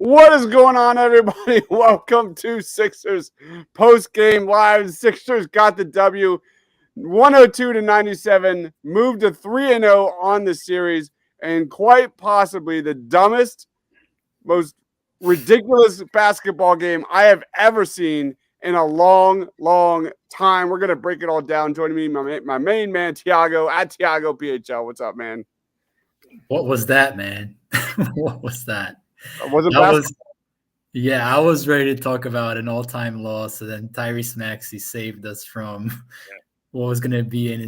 What is going on, everybody? Welcome to Sixers post-game live. Sixers got the W, 102-97, moved to 3-0 on the series, and quite possibly the dumbest, most ridiculous basketball game I have ever seen in a long, long time. We're going to break it all down. Joining me, my main man, Tiago, at Tiago PHL. What's up, man? What was that, man? What was that? Wasn't That basketball. was, yeah, I was ready to talk about an all-time loss, and then Tyrese Maxey saved us from what was going to be an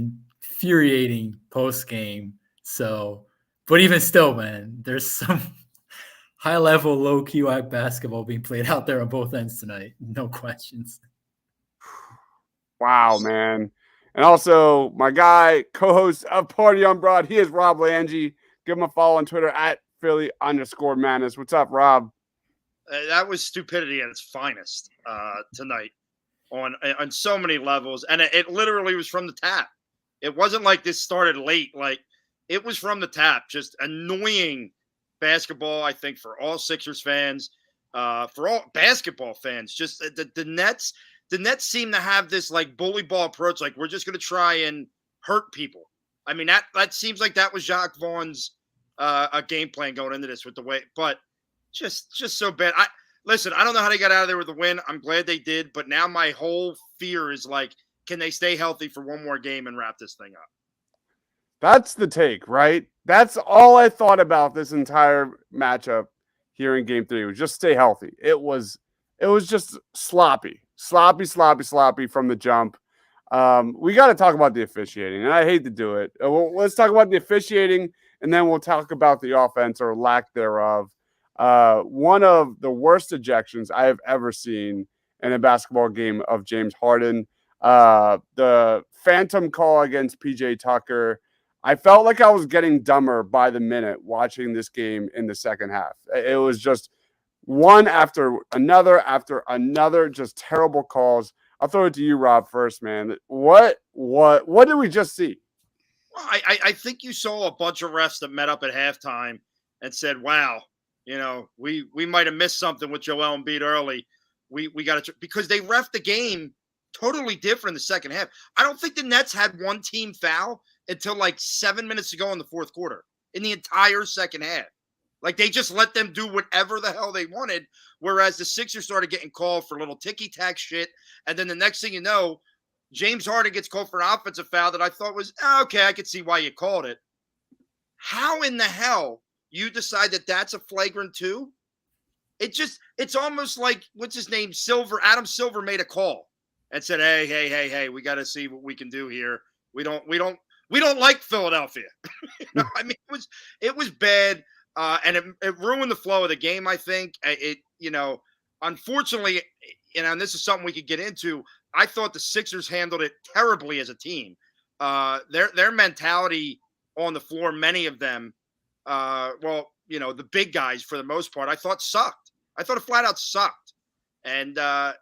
infuriating post-game. So, but even still, man, there's some high-level, low-QI basketball being played out there on both ends tonight. No questions. Wow, man. And also, my guy, co-host of Party on Broad, he is Rob Lange. Give him a follow on Twitter at Philly_Madness. What's up, Rob? That was stupidity at its finest tonight on so many levels. And it literally was from the tap. It wasn't like this started late. Like, it was from the tap. Just annoying basketball, I think, for all Sixers fans, for all basketball fans. Just the Nets seem to have this, like, bully ball approach. Like, we're just going to try and hurt people. I mean, that seems like that was Jacques Vaughn's a game plan going into this with the way. But just so bad. Listen, I don't know how they got out of there with the win. I'm glad they did, but now my whole fear is, like, can they stay healthy for one more game and wrap this thing up? That's the take, right? That's all I thought about this entire matchup here in Game 3 was just stay healthy. It was just sloppy from the jump. We got to talk about the officiating, and I hate to do it. Let's talk about the officiating, and then we'll talk about the offense or lack thereof. One of the worst ejections I have ever seen in a basketball game of James Harden. The phantom call against PJ Tucker. I felt like I was getting dumber by the minute watching this game in the second half. It was just one after another, just terrible calls. I'll throw it to you, Rob, first, man. What did we just see? Well, I think you saw a bunch of refs that met up at halftime and said, wow, you know, we might have missed something with Joel Embiid early. We got to, because they ref the game totally different in the second half. I don't think the Nets had one team foul until like 7 minutes to go in the fourth quarter in the entire second half. Like, they just let them do whatever the hell they wanted, whereas the Sixers started getting called for little ticky-tack shit, and then the next thing you know, James Harden gets called for an offensive foul that I thought was, okay, I could see why you called it. How in the hell you decide that that's a flagrant 2? It's almost like, what's his name? Adam Silver made a call and said, hey, we got to see what we can do here. We don't like Philadelphia. You know, I mean, it was bad. And it ruined the flow of the game, I think. Unfortunately, and this is something we could get into, I thought the Sixers handled it terribly as a team. Their mentality on the floor, many of them, the big guys for the most part, I thought sucked. I thought it flat out sucked. And,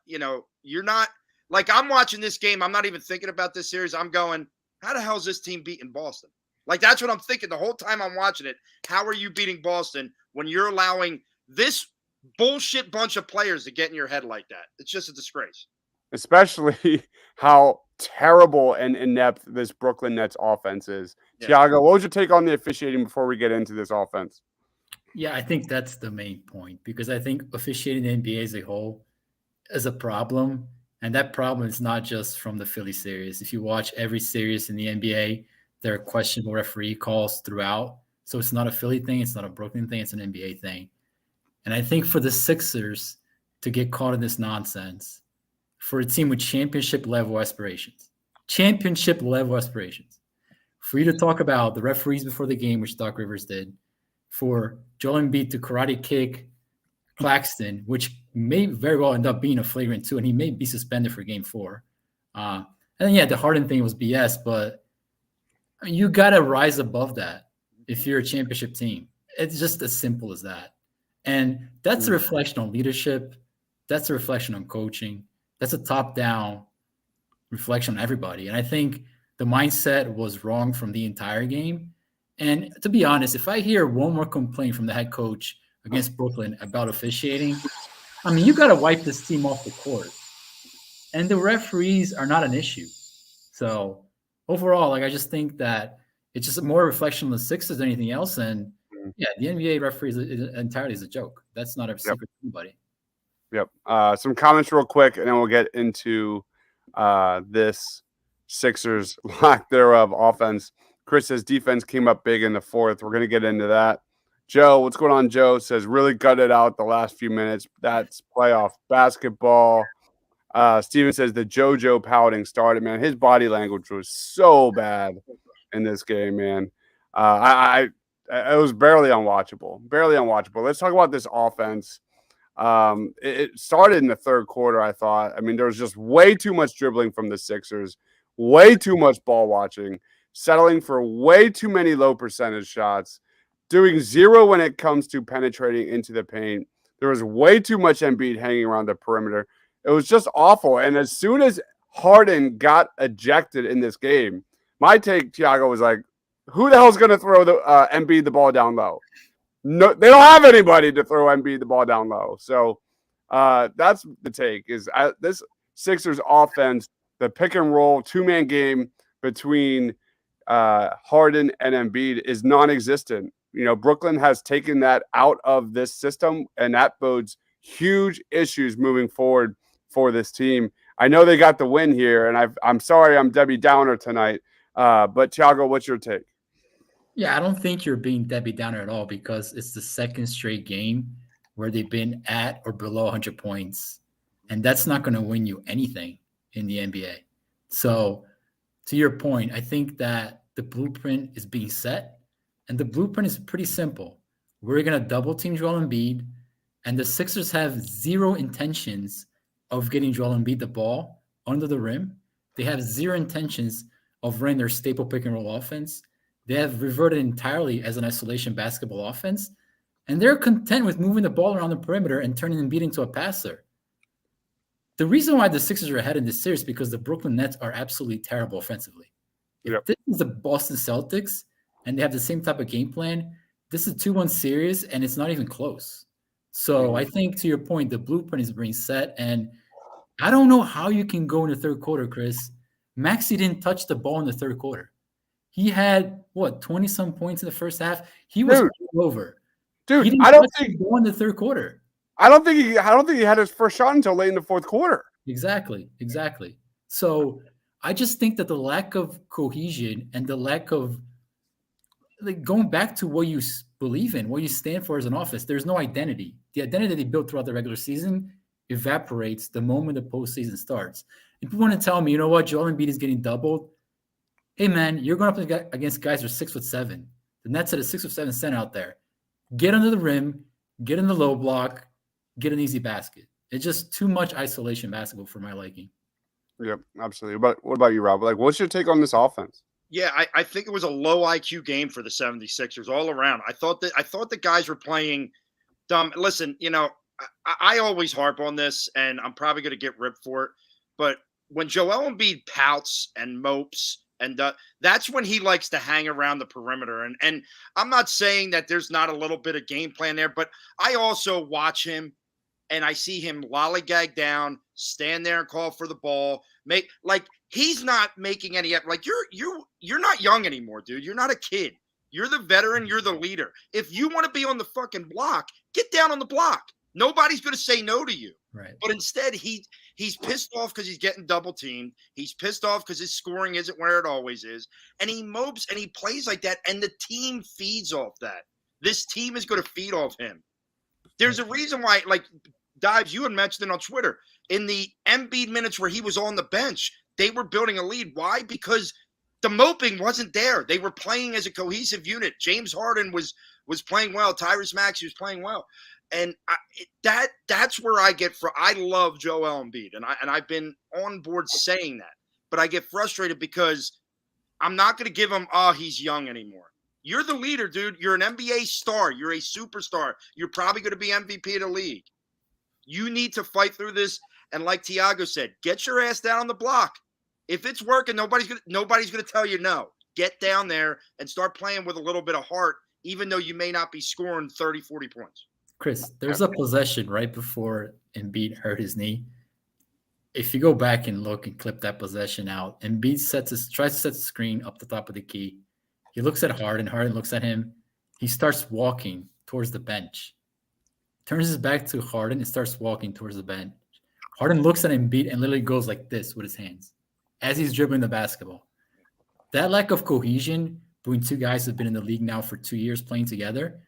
you're not – like, I'm watching this game. I'm not even thinking about this series. I'm going, how the hell is this team beating Boston? Like, that's what I'm thinking the whole time I'm watching it. How are you beating Boston when you're allowing this bullshit bunch of players to get in your head like that? It's just a disgrace. Especially how terrible and inept this Brooklyn Nets offense is. Yeah. Tiago, what was your take on the officiating before we get into this offense? Yeah, I think that's the main point, because I think officiating the NBA as a whole is a problem. And that problem is not just from the Philly series. If you watch every series in the NBA, there are questionable referee calls throughout. So it's not a Philly thing. It's not a Brooklyn thing. It's an NBA thing. And I think for the Sixers to get caught in this nonsense, for a team with championship level aspirations, for you to talk about the referees before the game, which Doc Rivers did, for Joel Embiid to karate kick Claxton, which may very well end up being a flagrant 2, and he may be suspended for game 4. And then, the Harden thing was BS, but I mean, you got to rise above that if you're a championship team. It's just as simple as that. And that's a reflection on leadership. That's a reflection on coaching. That's a top-down reflection on everybody. And I think the mindset was wrong from the entire game. And to be honest, if I hear one more complaint from the head coach against Brooklyn about officiating. I mean, you got to wipe this team off the court, and the referees are not an issue. So overall, like I just think that it's just more a reflection on the Sixers than anything else. And yeah, the NBA referees entirely is a joke. That's not a secret to anybody. Yep. Some comments real quick, and then we'll get into this Sixers lack thereof offense. Chris says defense came up big in the fourth. We're going to get into that. Joe, what's going on? Joe says really gutted out the last few minutes. That's playoff basketball. Steven says the JoJo pouting started, man. His body language was so bad in this game, man. It was barely unwatchable. Barely unwatchable. Let's talk about this offense. It started in the third quarter, I thought. I mean, there was just way too much dribbling from the Sixers, way too much ball watching, settling for way too many low percentage shots, doing zero when it comes to penetrating into the paint. There was way too much Embiid hanging around the perimeter. It was just awful. And as soon as Harden got ejected in this game, my take, Thiago, was like, who the hell's going to throw the Embiid the ball down low? No, they don't have anybody to throw Embiid the ball down low. So that's the take. Is this Sixers offense, the pick and roll two-man game between Harden and Embiid is non-existent. You know, Brooklyn has taken that out of this system, and that bodes huge issues moving forward for this team. I know they got the win here, and I'm sorry I'm Debbie Downer tonight, but Thiago, what's your take? Yeah, I don't think you're being Debbie Downer at all because it's the second straight game where they've been at or below 100 points, and that's not going to win you anything in the NBA. So to your point, I think that the blueprint is being set, and the blueprint is pretty simple. We're going to double team Joel Embiid, and the Sixers have zero intentions of getting Joel Embiid the ball under the rim. They have zero intentions of running their staple pick and roll offense. They have reverted entirely as an isolation basketball offense, and they're content with moving the ball around the perimeter and turning Embiid into a passer. The reason why the Sixers are ahead in this series is because the Brooklyn Nets are absolutely terrible offensively. If this is the Boston Celtics and they have the same type of game plan, this is a 2-1 series, and it's not even close. So I think, to your point, the blueprint is being set, and I don't know how you can go in the third quarter, Chris. Maxey didn't touch the ball in the third quarter. He had, 20-some points in the first half? He was all over. Dude, he didn't touch the ball in the third quarter. I don't think he had his first shot until late in the fourth quarter. Exactly. So I just think that the lack of cohesion and the lack of going back to what you believe in, what you stand for as an offense, there's no identity. The identity they built throughout the regular season evaporates the moment the postseason starts. If you want to tell me, you know what, Joel Embiid is getting doubled, hey man, you're going up against guys who are 6'7". The Nets at a 6'7" center out there. Get under the rim, get in the low block, get an easy basket. It's just too much isolation basketball for my liking. Yep, absolutely. But what about you, Rob? Like, what's your take on this offense? Yeah, I think it was a low IQ game for the 76ers all around. I thought the guys were playing dumb. Listen, you know, I always harp on this, and I'm probably going to get ripped for it. But when Joel Embiid pouts and mopes, and that's when he likes to hang around the perimeter. And I'm not saying that there's not a little bit of game plan there, but I also watch him, and I see him lollygag down, stand there and call for the ball. He's not making any like you're not young anymore, dude. You're not a kid. You're the veteran. You're the leader. If you want to be on the fucking block, get down on the block. Nobody's going to say no to you. Right. But instead, he's pissed off because he's getting double teamed. He's pissed off because his scoring isn't where it always is. And he mopes and he plays like that. And the team feeds off that. This team is going to feed off him. There's a reason why, like, Dives, you had mentioned it on Twitter. In the Embiid minutes where he was on the bench, they were building a lead. Why? Because the moping wasn't there. They were playing as a cohesive unit. James Harden was playing well. Tyrese Maxey was playing well. And that's where I get I love Joel Embiid, and I've been on board saying that. But I get frustrated because I'm not going to give him, he's young anymore. You're the leader, dude. You're an NBA star. You're a superstar. You're probably going to be MVP of the league. You need to fight through this. And like Thiago said, get your ass down on the block. If it's working, nobody's going to tell you no. Get down there and start playing with a little bit of heart, even though you may not be scoring 30, 40 points. Chris, there's a possession right before Embiid hurt his knee. If you go back and look and clip that possession out, Embiid tries to set the screen up the top of the key. He looks at Harden. Harden looks at him. He starts walking towards the bench. Turns his back to Harden and starts walking towards the bench. Harden looks at Embiid and literally goes like this with his hands as he's dribbling the basketball. That lack of cohesion between two guys who've been in the league now for 2 years playing together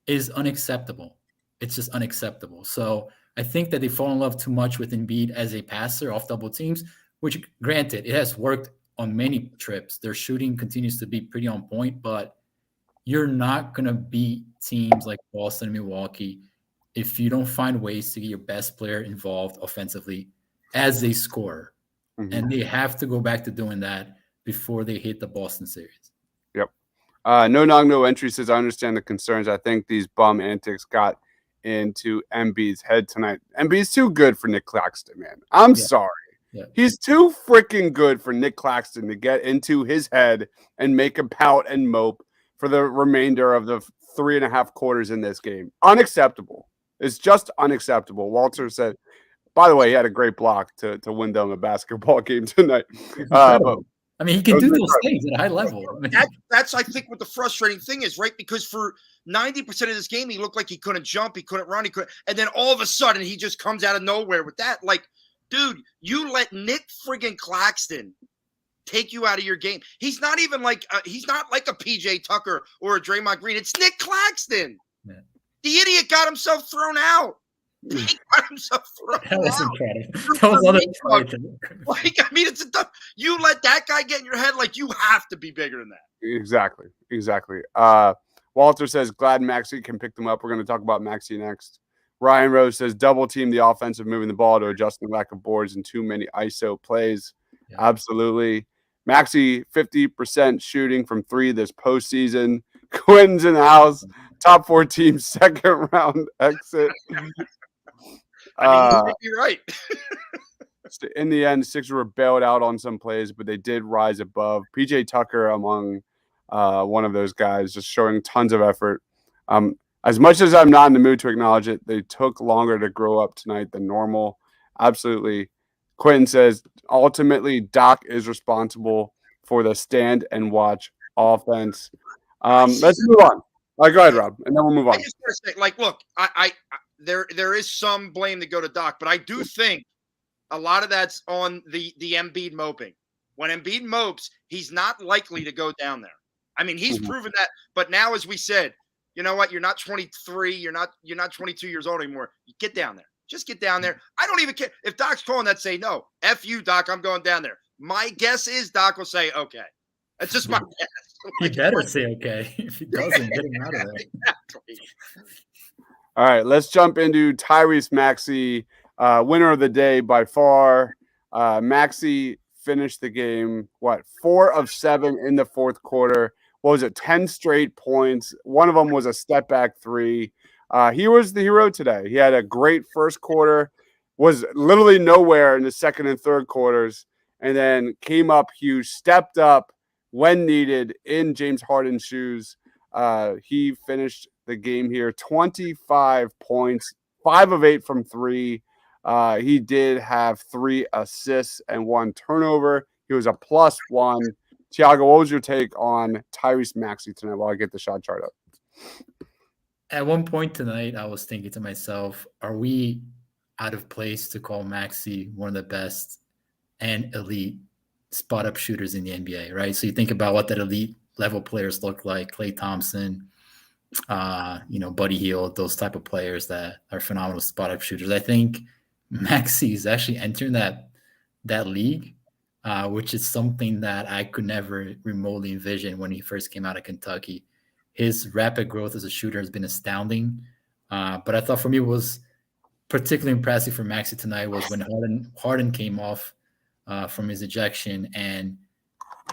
is unacceptable. It's just unacceptable. So I think that they fall in love too much with Embiid as a passer off double teams, which granted, it has worked on many trips. Their shooting continues to be pretty on point, but you're not going to beat teams like Boston and Milwaukee if you don't find ways to get your best player involved offensively as a scorer. Mm-hmm. And they have to go back to doing that before they hit the Boston series. Yep. No entry says, I understand the concerns. I think these bum antics got into Embiid's head tonight. Embiid's too good for Nick Claxton, man. I'm sorry. Yeah. He's too freaking good for Nick Claxton to get into his head and make him pout and mope for the remainder of the 3.5 quarters in this game. Unacceptable. It's just unacceptable. Walter said, by the way, he had a great block to win them a basketball game tonight. But, I mean, he can do those things at a high level. That's, I think, what the frustrating thing is, right? Because for 90% of this game, he looked like he couldn't jump, he couldn't run, and then all of a sudden, he just comes out of nowhere with that. Like, dude, you let Nick friggin' Claxton take you out of your game. He's not even like he's not like a PJ Tucker or a Draymond Green. It's Nick Claxton. Yeah. The idiot got himself thrown out. He got himself thrown out. That was incredible. That was like, I mean, you let that guy get in your head, like, you have to be bigger than that. Exactly. Walter says, glad MAXEY can pick them up. We're going to talk about MAXEY next. Ryan Rose says, double team the offensive, moving the ball to adjust the lack of boards and too many ISO plays. Yeah. Absolutely. MAXEY, 50% shooting from 3 this postseason. Quinn's in the house. Top 4 teams, second round exit. I mean, you might be right. In the end, Sixers were bailed out on some plays, but they did rise above. PJ Tucker among one of those guys, just showing tons of effort. As much as I'm not in the mood to acknowledge it, they took longer to grow up tonight than normal. Absolutely. Quentin says, ultimately, Doc is responsible for the stand and watch offense. Let's move on. All right, go ahead, Rob, and then we'll move on. I just want to say, like, look, there is some blame to go to Doc, but I do think a lot of that's on the Embiid moping. When Embiid mopes, he's not likely to go down there. I mean, he's proven that. But now, as we said, you know what? You're not 23. You're not 22 years old anymore. You get down there. Just get down there. I don't even care if Doc's calling that. Say no. F you, Doc. I'm going down there. My guess is Doc will say okay. That's just my guess. He better say okay. If he doesn't, get him out of there. Exactly. All right, let's jump into Tyrese Maxey, winner of the day by far. Maxey finished the game, 4 of 7 in the fourth quarter. What was it, 10 straight points? One of them was a step back 3. He was the hero today. He had a great first quarter, was literally nowhere in the second and third quarters, and then came up huge, stepped up when needed in James Harden's shoes. He finished the game here, 25 points, 5 of 8 from 3. He did have 3 assists and 1 turnover. He was a +1. Thiago, what was your take on Tyrese Maxey tonight while I get the shot chart up? At one point tonight, I was thinking to myself, are we out of place to call Maxey one of the best and elite spot-up shooters in the NBA, right? So you think about what that elite level players look like, Klay Thompson, Buddy Hield, those type of players that are phenomenal spot-up shooters. I think Maxey is actually entering that league, which is something that I could never remotely envision when he first came out of Kentucky. His rapid growth as a shooter has been astounding. But I thought for me what was particularly impressive for Maxey tonight was when Harden came off from his ejection, and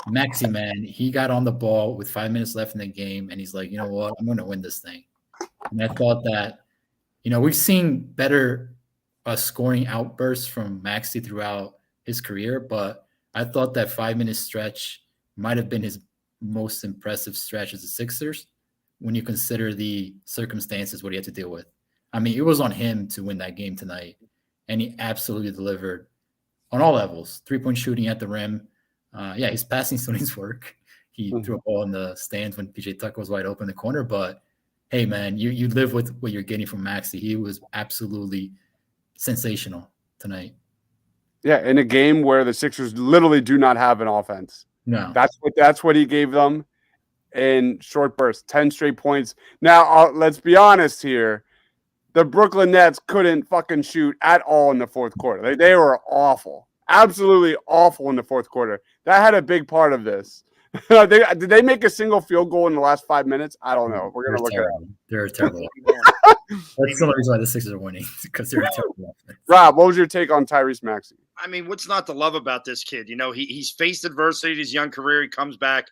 Maxey, man, he got on the ball with 5 minutes left in the game, and he's like, you know what, I'm going to win this thing. And I thought that, we've seen better scoring outbursts from Maxey throughout his career, but I thought that 5-minute stretch might have been his most impressive stretch as a Sixers when you consider the circumstances what he had to deal with. I mean, it was on him to win that game tonight, and he absolutely delivered on all levels. 3-point shooting at the rim. Yeah, his passing still needs work. He threw a ball in the stands when PJ Tucker was wide open in the corner. But hey, man, you live with what you're getting from Maxey. He was absolutely sensational tonight. Yeah, in a game where the Sixers literally do not have an offense. No, That's what he gave them in short bursts, 10 straight points. Now, let's be honest here. The Brooklyn Nets couldn't fucking shoot at all in the fourth quarter. They were awful. Absolutely awful in the fourth quarter. That had a big part of this. Did they make a single field goal in the last 5 minutes? I don't know. We're going to look at it. They're terrible. That's the only reason why the Sixers are winning, because they're terrible. Rob, what was your take on Tyrese Maxey? I mean, what's not to love about this kid? You know, he's faced adversity in his young career. He comes back.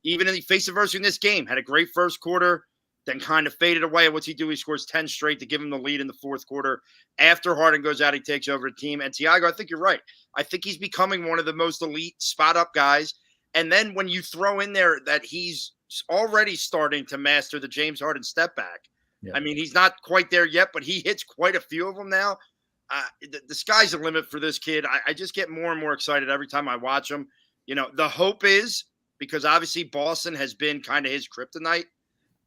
Even he faced adversity in this game. Had a great first quarter, then kind of faded away. What's he do? He scores 10 straight to give him the lead in the fourth quarter. After Harden goes out, he takes over the team. And Tiago, I think you're right. I think he's becoming one of the most elite spot-up guys. And then when you throw in there that he's already starting to master the James Harden step back. Yeah. I mean, he's not quite there yet, but he hits quite a few of them now. The sky's the limit for this kid. I just get more and more excited every time I watch him. You know, the hope is, because obviously Boston has been kind of his kryptonite.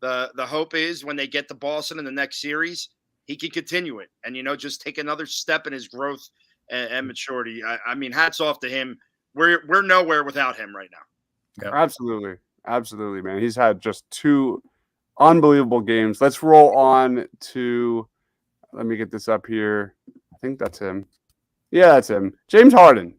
The hope is when they get to Boston in the next series, he can continue it and, you know, just take another step in his growth and maturity. I mean, hats off to him. We're nowhere without him right now. Yeah. Absolutely, man. He's had just 2 unbelievable games. Let's roll on to, let me get this up here. I think that's him. Yeah, that's him. James Harden.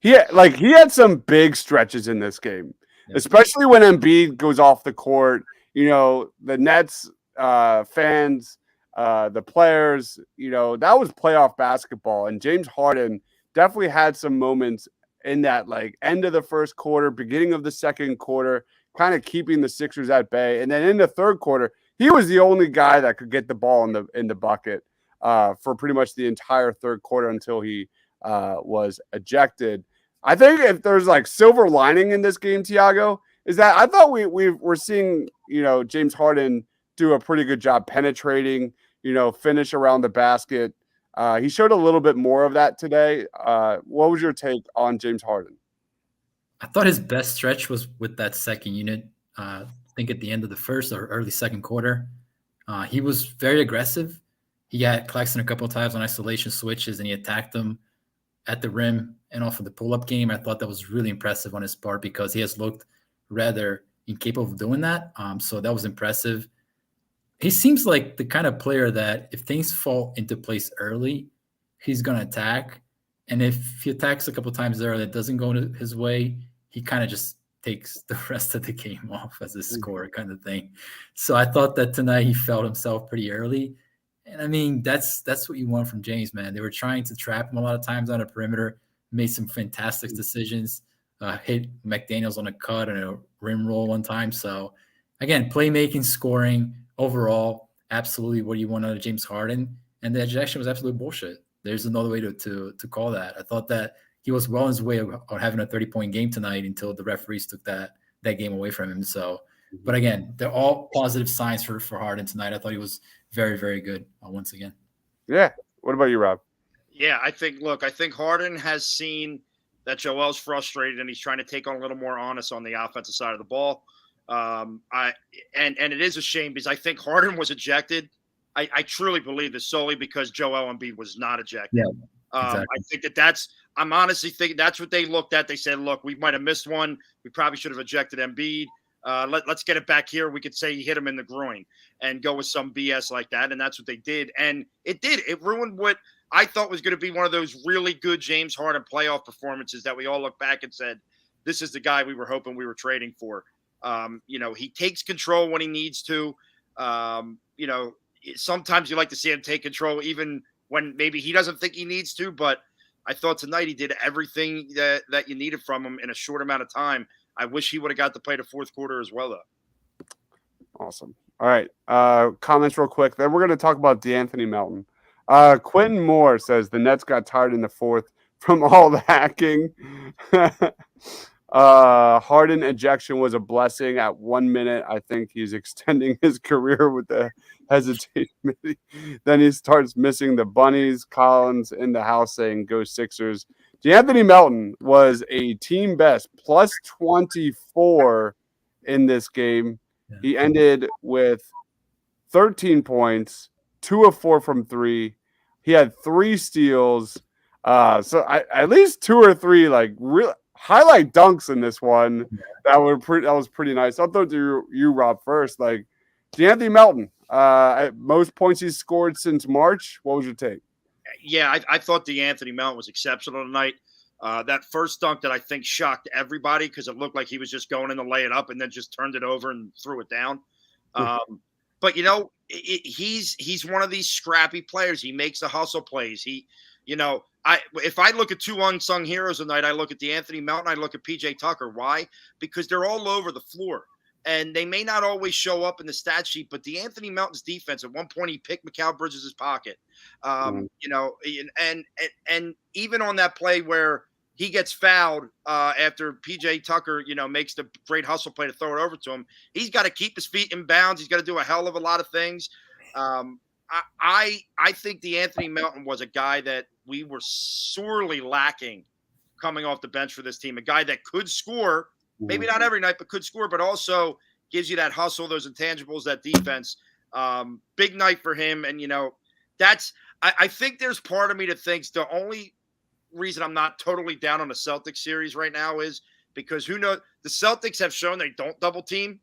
He had some big stretches in this game, especially when Embiid goes off the court. You know, the Nets fans, the players, you know, that was playoff basketball. And James Harden definitely had some moments in that, like, end of the first quarter, beginning of the second quarter, kind of keeping the Sixers at bay. And then in the third quarter, he was the only guy that could get the ball in the bucket for pretty much the entire third quarter until he was ejected. I think if there's like silver lining in this game, Tiago, is that I thought we're seeing, you know, James Harden do a pretty good job penetrating, you know, finish around the basket. He showed a little bit more of that today. What was your take on James Harden? I thought his best stretch was with that second unit. I think at the end of the first or early second quarter, he was very aggressive. He got Claxton a couple of times on isolation switches, and he attacked them at the rim and off of the pull-up game. I thought that was really impressive on his part because he has looked rather incapable of doing that. So that was impressive. He seems like the kind of player that if things fall into place early, he's going to attack. And if he attacks a couple of times there and it doesn't go his way, he kind of just takes the rest of the game off as a scorer kind of thing. So I thought that tonight he felt himself pretty early. And I mean, that's what you want from James, man. They were trying to trap him a lot of times on the perimeter, made some fantastic decisions, hit McDaniels on a cut and a rim roll one time. So again, playmaking, scoring, overall, absolutely what you want out of James Harden. And the ejection was absolute bullshit. There's another way to call that. I thought that he was well on his way of having a 30-point game tonight until the referees took that game away from him. So, but again, they're all positive signs for Harden tonight. I thought he was very, very good once again. Yeah. What about you, Rob? Yeah, I think Harden has seen that Joel's frustrated and he's trying to take on a little more honest on the offensive side of the ball. And it is a shame because I think Harden was ejected. I truly believe this solely because Joel Embiid was not ejected. Yeah, exactly. I think I'm honestly thinking that's what they looked at. They said, look, we might have missed one. We probably should have ejected Embiid. Let's get it back here. We could say he hit him in the groin and go with some BS like that. And that's what they did. And it did. It ruined what I thought was going to be one of those really good James Harden playoff performances that we all look back and said, this is the guy we were hoping we were trading for. He takes control when he needs to. Sometimes you like to see him take control even when maybe he doesn't think he needs to. But I thought tonight he did everything that you needed from him in a short amount of time. I wish he would have got to play the fourth quarter as well, though. Awesome. All right. Comments real quick. Then we're going to talk about DeAnthony Melton. Quentin Moore says the Nets got tired in the fourth from all the hacking. Harden ejection was a blessing at 1 minute. I think he's extending his career with the hesitation. Then he starts missing the bunnies. Collins in the house saying go Sixers. DeAnthony Melton was a team best plus 24 in this game. He ended with 13 points, 2 of 4 from 3. He had 3 steals. So at least 2 or 3 like real highlight dunks in this one. That was pretty nice. I'll throw to you, Rob, first. Like DeAnthony Melton, most points he's scored since March. What was your take? Yeah, I thought DeAnthony Melton was exceptional tonight. That first dunk that I think shocked everybody because it looked like he was just going in to lay it up and then just turned it over and threw it down. But you know, he's one of these scrappy players. He makes the hustle plays. If I look at 2 unsung heroes tonight, I look at DeAnthony Melton, I look at PJ Tucker. Why? Because they're all over the floor. And they may not always show up in the stat sheet, but DeAnthony Melton's defense, at one point he picked Mikal Bridges' pocket. And even on that play where he gets fouled after PJ Tucker, makes the great hustle play to throw it over to him, he's got to keep his feet in bounds. He's got to do a hell of a lot of things. I think DeAnthony Melton was a guy that we were sorely lacking coming off the bench for this team, a guy that could score. Maybe not every night, but could score, but also gives you that hustle, those intangibles, that defense. Big night for him. And, I think there's part of me that thinks the only reason I'm not totally down on the Celtics series right now is because who knows? The Celtics have shown they don't double team.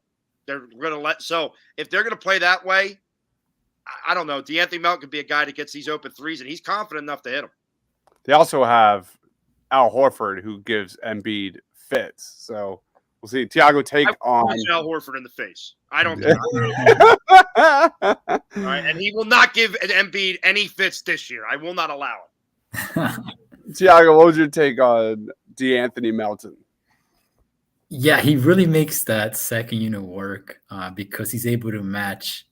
They're going to so if they're going to play that way, I don't know. DeAnthony Melton could be a guy that gets these open threes, and he's confident enough to hit them. They also have Al Horford, who gives Embiid fits. So we'll see. Tiago, take on Al Horford in the face. I don't care. All right, and he will not give Embiid any fits this year. I will not allow it. Tiago, what was your take on DeAnthony Melton? Yeah, he really makes that second unit work because he's able to match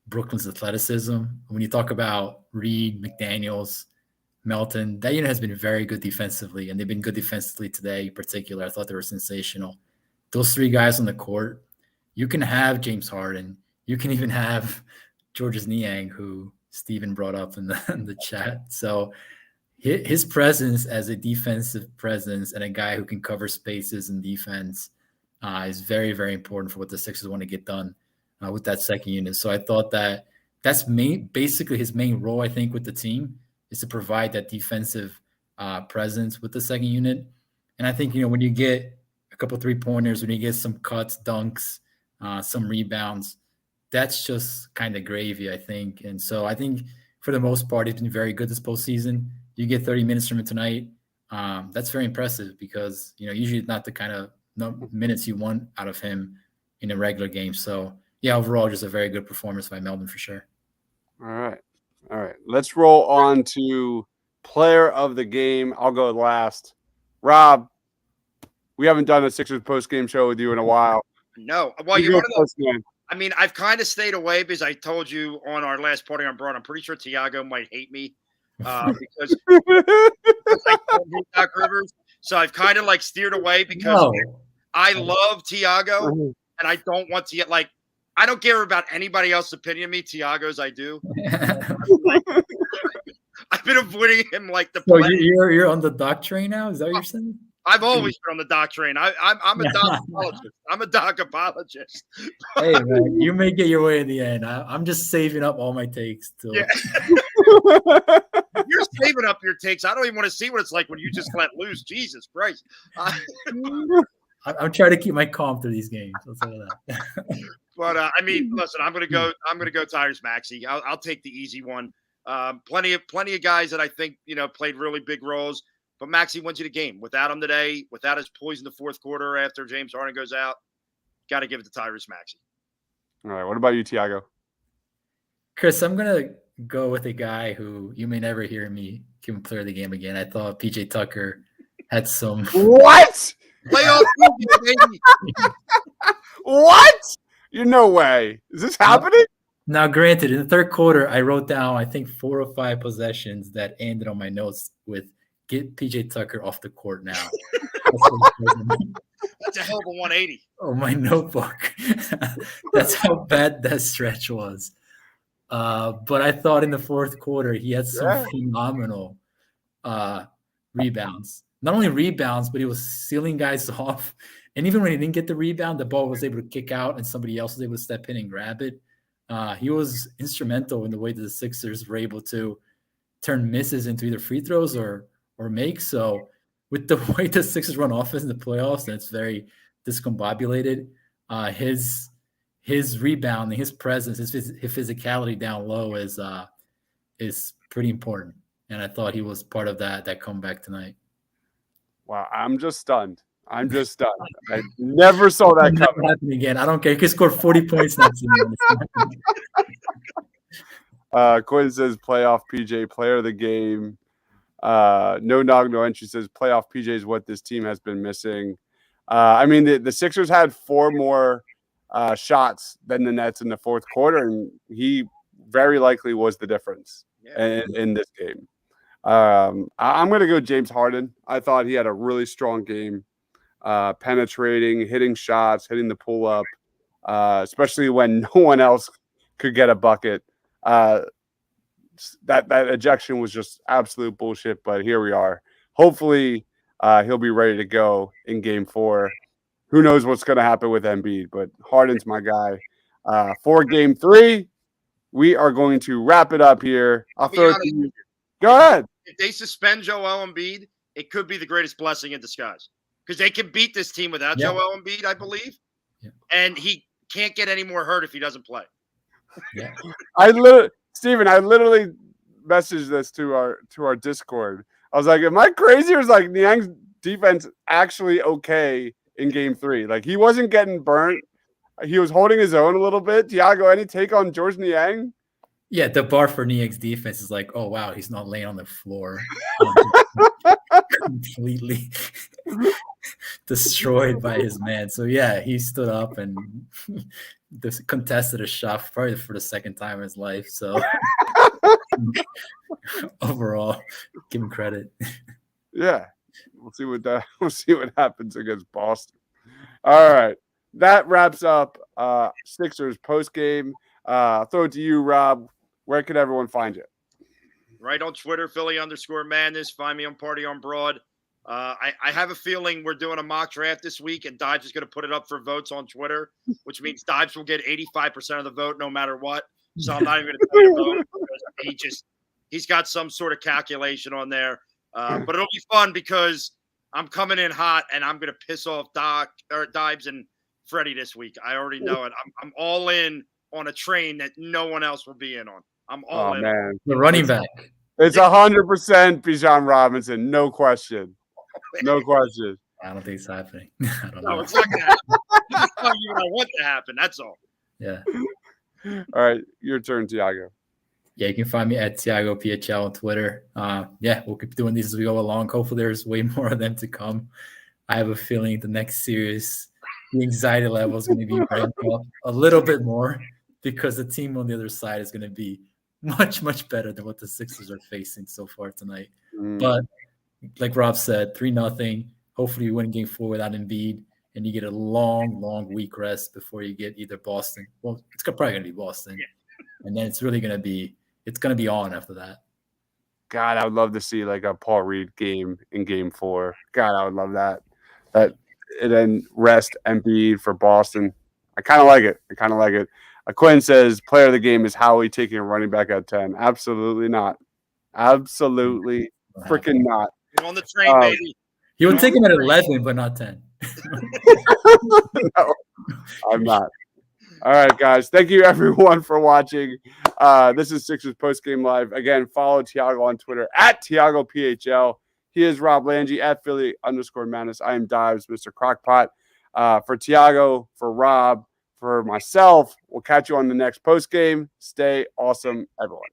Brooklyn's athleticism. When you talk about Reed, McDaniels, Melton, that unit has been very good defensively, and they've been good defensively today in particular. I thought they were sensational. Those 3 guys on the court, you can have James Harden. You can even have Georges Niang, who Steven brought up in the chat. So his presence as a defensive presence and a guy who can cover spaces in defense is very, very important for what the Sixers want to get done with that second unit. So I thought that's basically his main role, I think, with the team is to provide that defensive presence with the second unit. And I think, when you get a couple 3-pointers, when you get some cuts, dunks, some rebounds, that's just kind of gravy, I think. And so I think for the most part, he's been very good this postseason. You get 30 minutes from him tonight. That's very impressive because, usually it's not the kind of minutes you want out of him in a regular game. So, yeah, overall, just a very good performance by Melbourne for sure. All right. Let's roll on to player of the game. I'll go last. Rob, we haven't done a Sixers post-game show with you in a while. No. Well, I've kind of stayed away because I told you on our last party on Broad, I'm pretty sure Tiago might hate me because I told him Doc Rivers. So I've kind of steered away because I love Tiago and I don't want to get I don't care about anybody else's opinion of me. Tiago's I do. I've been avoiding him the So you're on the Doc train now? Is that what you're saying? I've always been on the Doc train. I'm a Doc apologist. I'm a Doc apologist. Hey, man, you may get your way in the end. I'm just saving up all my takes. Yeah. You're saving up your takes. I don't even want to see what it's like when you just let loose. Jesus Christ. I'm trying to keep my calm through these games. I'll tell you that. But listen, I'm gonna go Tyrese Maxey. I'll take the easy one. Plenty of guys that I think played really big roles. But Maxey wins you the game. Without him today, without his poise in the fourth quarter after James Harden goes out, got to give it to Tyrese Maxey. All right. What about you, Tiago? Chris, I'm going to go with a guy who you may never hear me give him player of the game again. I thought PJ Tucker had some. What? Playoff baby. What? You're no way. Is this happening? Now, granted, in the third quarter, I wrote down, I think, 4 or 5 possessions that ended on my notes with get PJ Tucker off the court now. That's a hell of a 180. Oh, my notebook. That's how bad that stretch was. But I thought in the fourth quarter he had some phenomenal rebounds. Not only rebounds, but he was sealing guys off. And even when he didn't get the rebound, the ball was able to kick out and somebody else was able to step in and grab it. He was instrumental in the way that the Sixers were able to turn misses into either free throws or make. So with the way the Sixers run offense in the playoffs, and it's very discombobulated, his rebounding, his presence, his physicality down low is pretty important. And I thought he was part of that comeback tonight. Wow, I'm just stunned. I'm just stunned. I never saw that coming. Happen again. I don't care. He could score 40 points next season. Quinn says playoff PJ, player of the game. No Nog, no entry says playoff PJ is what this team has been missing. I mean, the Sixers had 4 more shots than the Nets in the fourth quarter, and he very likely was the difference in this game. I'm going to go James Harden. I thought he had a really strong game, penetrating, hitting shots, hitting the pull-up, especially when no one else could get a bucket. That ejection was just absolute bullshit, but here we are. Hopefully, he'll be ready to go in Game 4. Who knows what's going to happen with Embiid, but Harden's my guy. For Game 3, we are going to wrap it up here. I'll throw it to you. Go ahead. If they suspend Joel Embiid, it could be the greatest blessing in disguise because they can beat this team without Joel Embiid, I believe. Yeah. And he can't get any more hurt if he doesn't play. Yeah. Steven, I literally messaged this to our Discord. I was like, am I crazy or is like Niang's defense actually okay in Game 3? Like he wasn't getting burnt. He was holding his own a little bit. Tiago, any take on George Niang? Yeah, the bar for Niang's defense is like, oh wow, he's not laying on the floor. Completely destroyed by his man. So yeah, he stood up and contested a shot probably for the second time in his life. So overall, give him credit. Yeah, we'll see what happens against Boston. All right, that wraps up Sixers post game. Throw it to you, Rob. Where can everyone find you? Right on Twitter, Philly_Madness. Find me on Party on Broad. I have a feeling we're doing a mock draft this week, and Dibes is going to put it up for votes on Twitter, which means Dibes will get 85% of the vote no matter what. So I'm not even going to tell you to vote because he's got some sort of calculation on there. But it'll be fun because I'm coming in hot, and I'm going to piss off Dibes and Freddie this week. I already know it. I'm all in on a train that no one else will be in on. I'm all in. Man. The running back. It's 100% Bijan Robinson. No question. No question. I don't think it's happening. I don't know. know. It's not going to happen. I don't even want to happen. That's all. Yeah. All right. Your turn, Tiago. Yeah, you can find me at Tiago PHL on Twitter. Yeah, we'll keep doing these as we go along. Hopefully there's way more of them to come. I have a feeling the next series, the anxiety level is going to be ramped up a little bit more because the team on the other side is going to be much, much better than what the Sixers are facing so far tonight. But like Rob said, 3-0. Hopefully you win Game 4 without Embiid, and you get a long, long week rest before you get either Boston. Well, it's probably going to be Boston. And then it's really going to be on after that. God, I would love to see like a Paul Reed game in Game 4. God, I would love that. And then rest Embiid for Boston. I kind of like it. Quinn says player of the game is Howie taking a running back at 10. Absolutely not. Absolutely freaking not. You're on the train, baby. He would take him at 11, but not 10. No, I'm not. All right, guys. Thank you, everyone, for watching. This is Sixers Post Game Live. Again, follow Tiago on Twitter at TiagoPHL. He is Rob Lange at Philly_Madness. I am Dives, Mr. Crockpot. For Tiago, for Rob, for myself, we'll catch you on the next post game. Stay awesome, everyone.